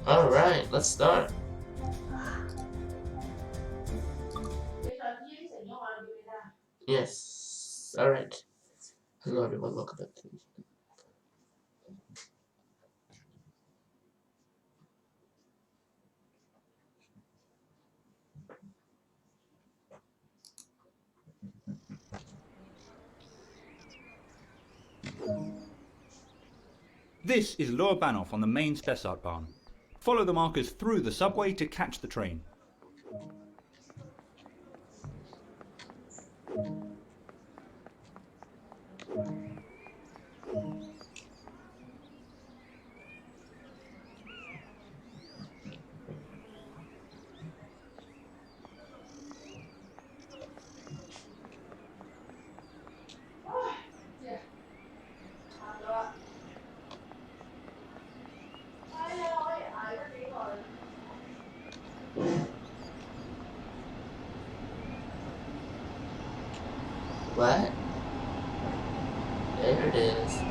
Alright, let's start. Yes. Alright. Hello everyone, welcome back to This is Lower Banoff on the main Spessartbahn. Follow the markers through the subway to catch the train. what? There it is.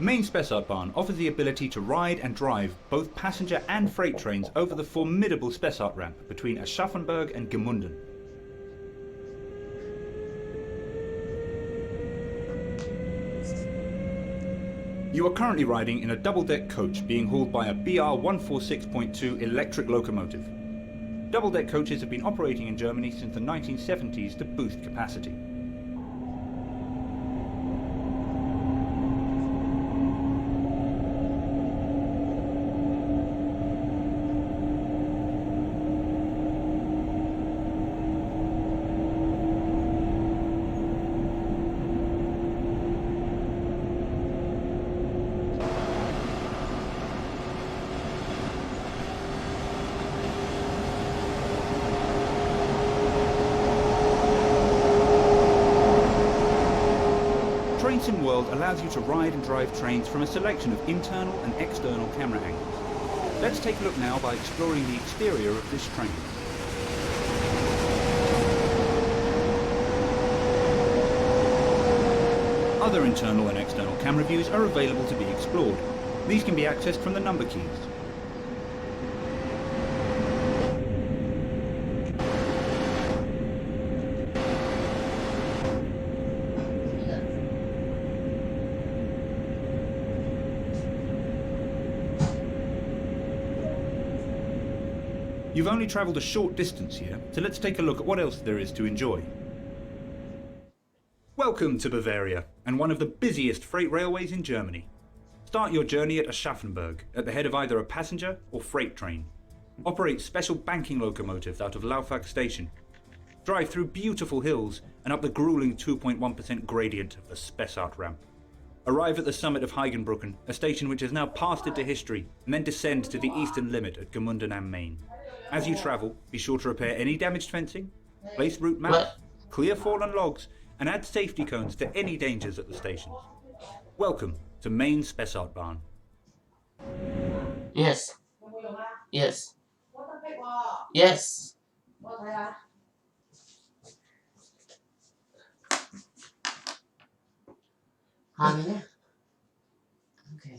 Main Spessartbahn offers the ability to ride and drive both passenger and freight trains over the formidable Spessart ramp between Aschaffenburg and Gmunden. You are currently riding in a double-deck coach being hauled by a BR 146.2 electric locomotive. Double-deck coaches have been operating in Germany since the 1970s to boost capacity. Trainsim World allows you to ride and drive trains from a selection of internal and external camera angles. Let's take a look now by exploring the exterior of this train. Other internal and external camera views are available to be explored. These can be accessed from the number keys. You've only travelled a short distance here, so let's take a look at what else there is to enjoy. Welcome to Bavaria, and one of the busiest freight railways in Germany. Start your journey at Aschaffenburg, at the head of either a passenger or freight train. Operate special banking locomotives out of Laufach station. Drive through beautiful hills and up the grueling 2.1% gradient of the Spessart ramp. Arrive at the summit of Heigenbrücken, a station which has now passed into history, and then descend to the eastern limit at Gmunden am Main. As you travel, be sure to repair any damaged fencing, place route maps, clear fallen logs, and add safety cones to any dangers at the stations. Welcome to Main Spessartbahn. Yes. Yes. Yes. Honey. Okay.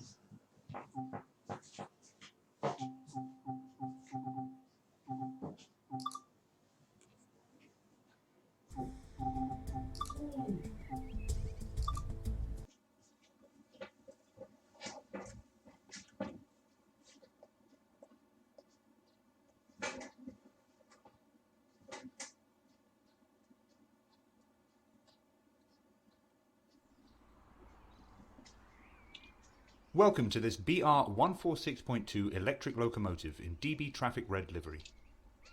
Welcome to this BR 146.2 electric locomotive in DB Traffic Red livery.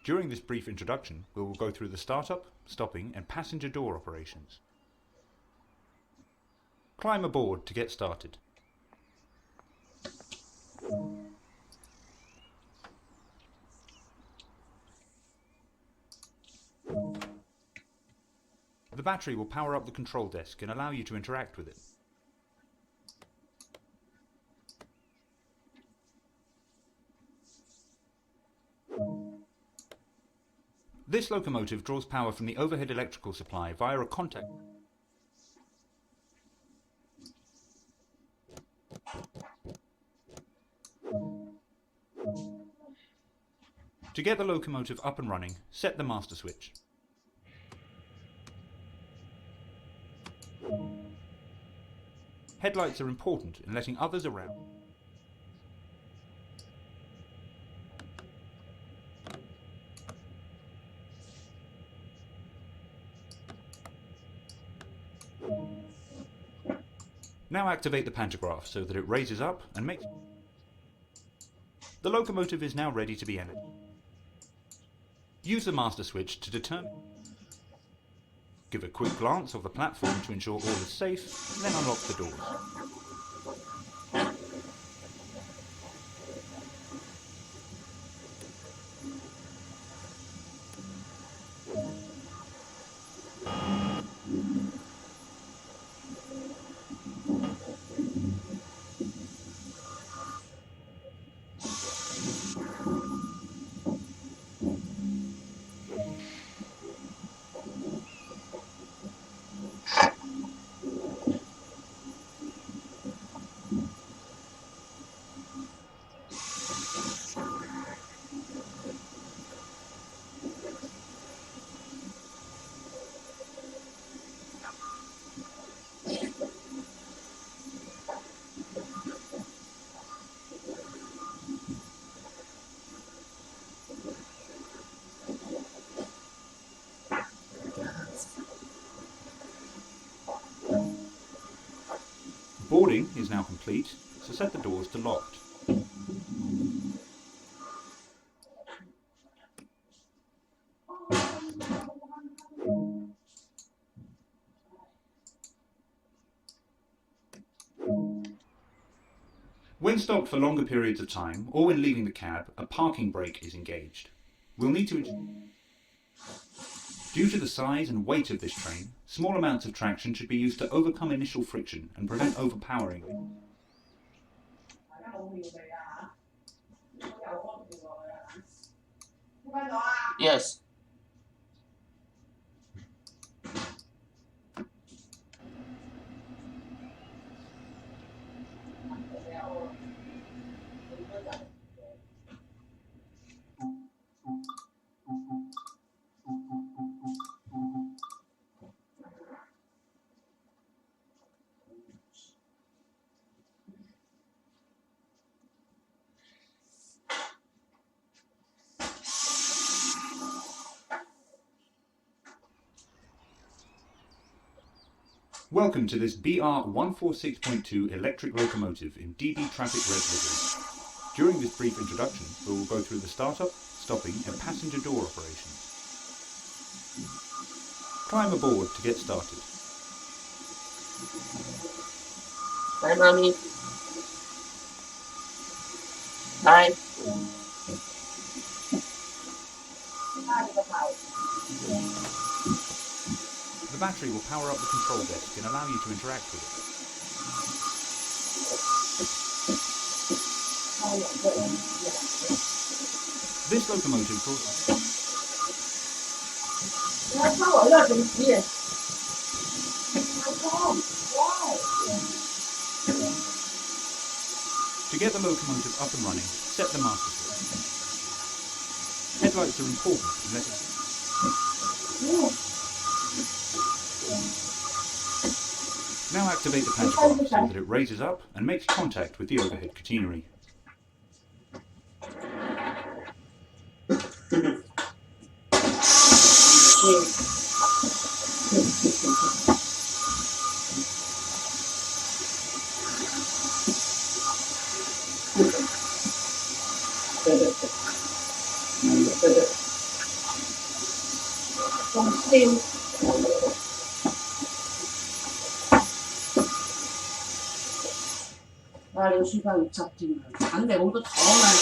During this brief introduction, we will go through the startup, stopping and passenger door operations. Climb aboard to get started. The battery will power up the control desk and allow you to interact with it. This locomotive draws power from the overhead electrical supply via a contact. To get the locomotive up and running, set the master switch. Headlights are important in letting others around. Now activate the pantograph so that it raises up and makes... The locomotive is now ready to be energized. Use the master switch to determine... Give a quick glance of the platform to ensure all is safe, then unlock the doors. Boarding is now complete, so set the doors to locked. When stopped for longer periods of time, or when leaving the cab, a parking brake is engaged. We'll need to... Due to the size and weight of this train, small amounts of traction should be used to overcome initial friction and prevent overpowering. Yes. Welcome to this BR146.2 electric locomotive in DB Traffic Red livery. During this brief introduction, we will go through the startup, stopping and passenger door operations. Climb aboard to get started. Bye, Mommy. Bye. The battery will power up the control desk and allow you to interact with it. This locomotive draws... To get the locomotive up and running, set the master switch. Headlights are important in letting... Now activate the pantograph so that it raises up and makes contact with the overhead catenary. 仲燒。啊！你個書包要執添啊，肯定好多糖啊！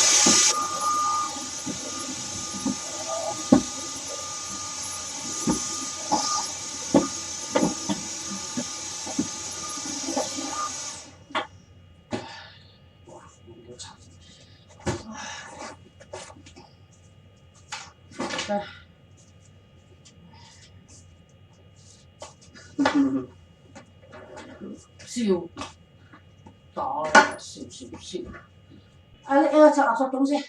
哇！冇得擦。唉。燒打燒。啊！你個拆垃圾桶先。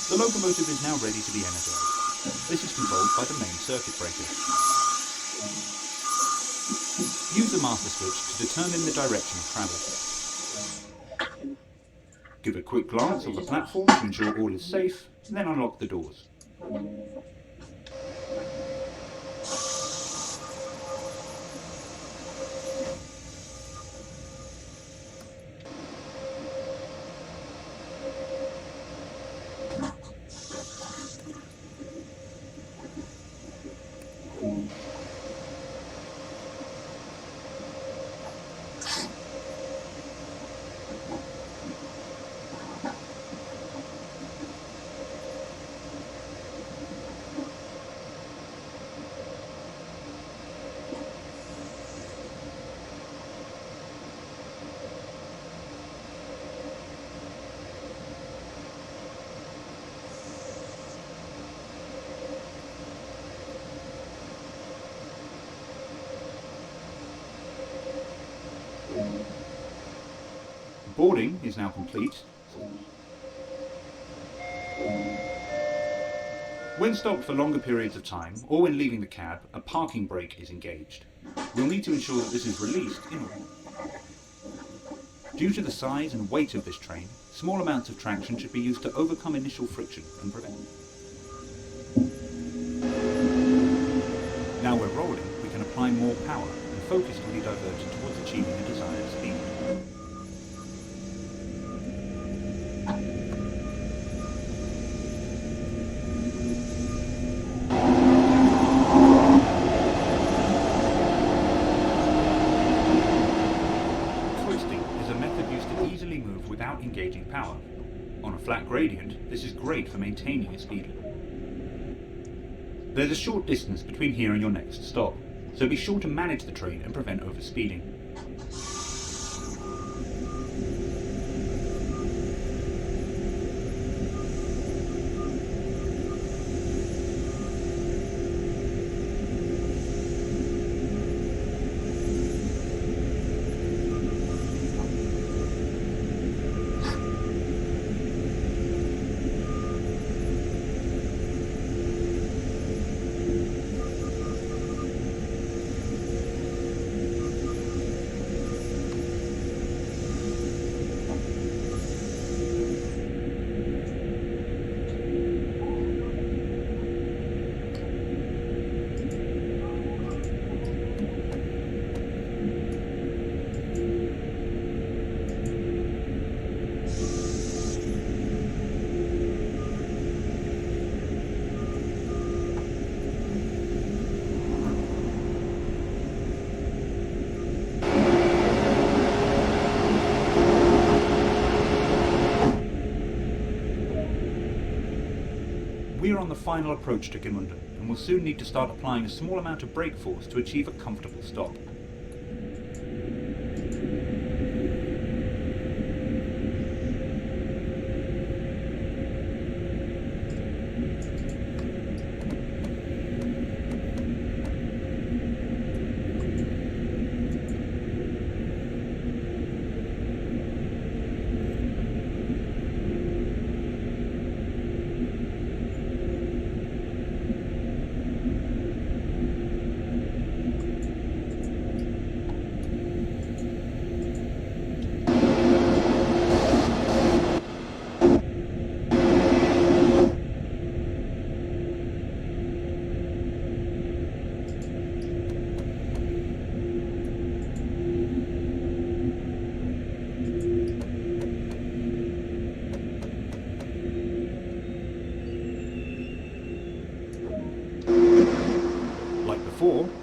The locomotive is now ready to be energised. This is controlled by the main circuit breaker. Use the master switch to determine the direction of travel. Give a quick glance of the platform to ensure all is safe, and then unlock the doors. Boarding is now complete. When stopped for longer periods of time, or when leaving the cab, a parking brake is engaged. We'll need to ensure that this is released in order. Due to the size and weight of this train, small amounts of traction should be used to overcome initial friction and prevent. Now we're rolling, we can apply more power, and focus can be diverted towards achieving the desired speed. Engaging power. On a flat gradient, this is great for maintaining a speed level. There's a short distance between here and your next stop, so be sure to manage the train and prevent overspeeding. We are on the final approach to Gemünden, and will soon need to start applying a small amount of brake force to achieve a comfortable stop.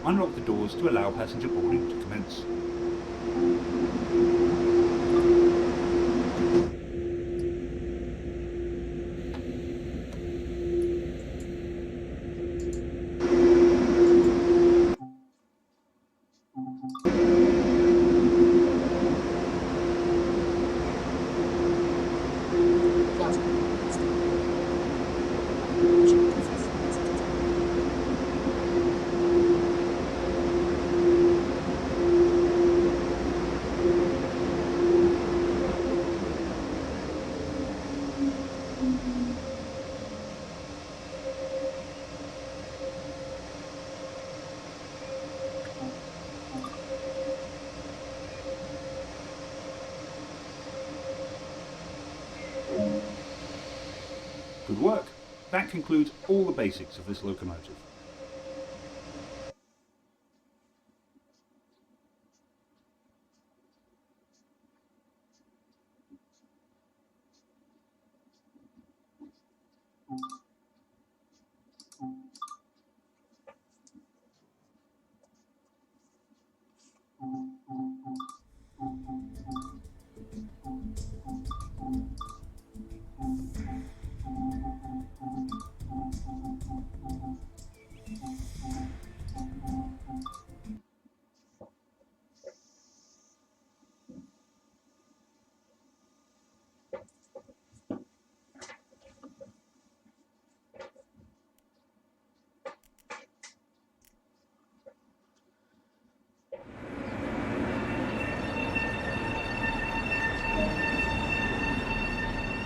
unlock the doors to allow passenger boarding to commence. Good work. That concludes all the basics of this locomotive.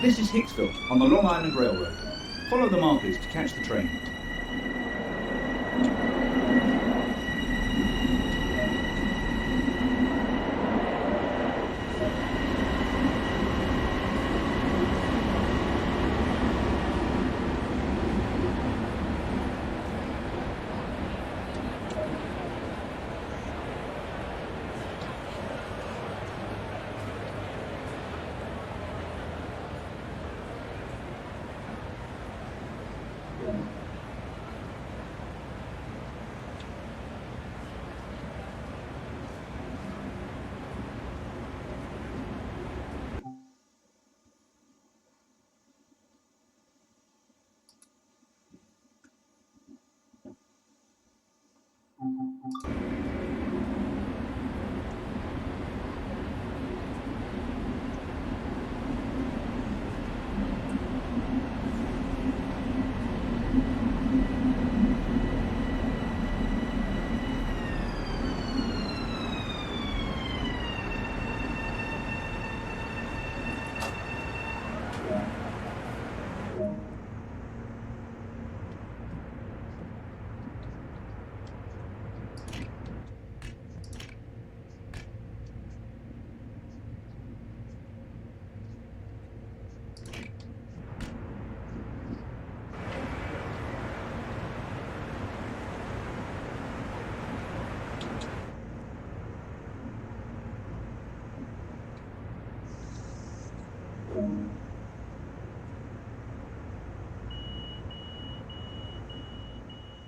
This is Hicksville on the Long Island Railroad. Follow the markers to catch the train.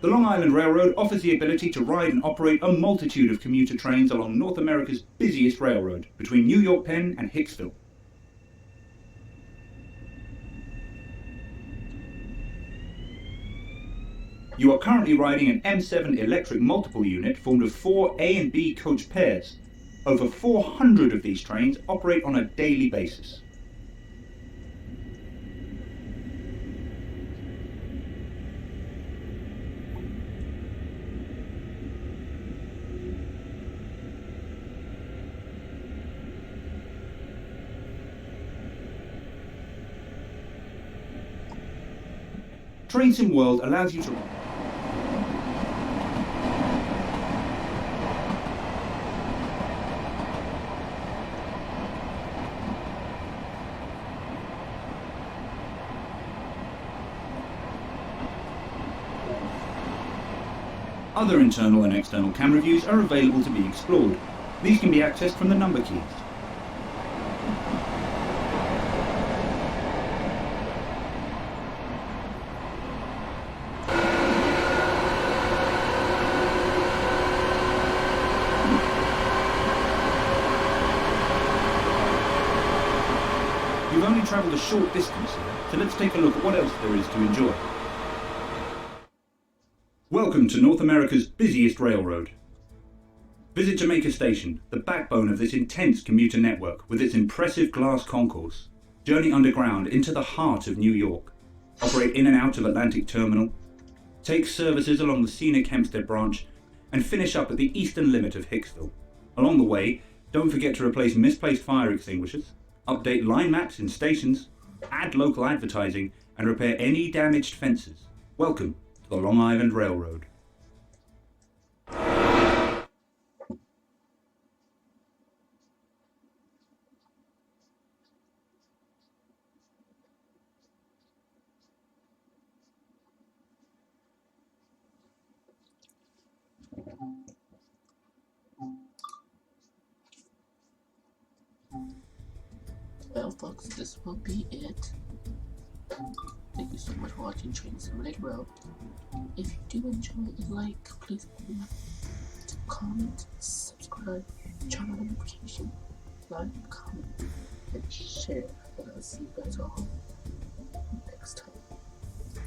The Long Island Railroad offers the ability to ride and operate a multitude of commuter trains along North America's busiest railroad between New York Penn and Hicksville. You are currently riding an M7 electric multiple unit formed of 4 A and B coach pairs. Over 400 of these trains operate on a daily basis. TrainSim World allows you to Other internal and external camera views are available to be explored. These can be accessed from the number keys. You've only travelled a short distance here, so let's take a look at what else there is to enjoy. Welcome to North America's busiest railroad. Visit Jamaica Station, the backbone of this intense commuter network with its impressive glass concourse. Journey underground into the heart of New York. Operate in and out of Atlantic Terminal. Take services along the scenic Hempstead branch and finish up at the eastern limit of Hicksville. Along the way, don't forget to replace misplaced fire extinguishers, update line maps in stations, add local advertising, and repair any damaged fences. Welcome to the Long Island Railroad. Well, folks, this will be it. Thank you so much for watching Train Simulator Rail. If you do enjoy and like, please comment, subscribe, turn on notification, like, comment, and share. And I'll see you guys all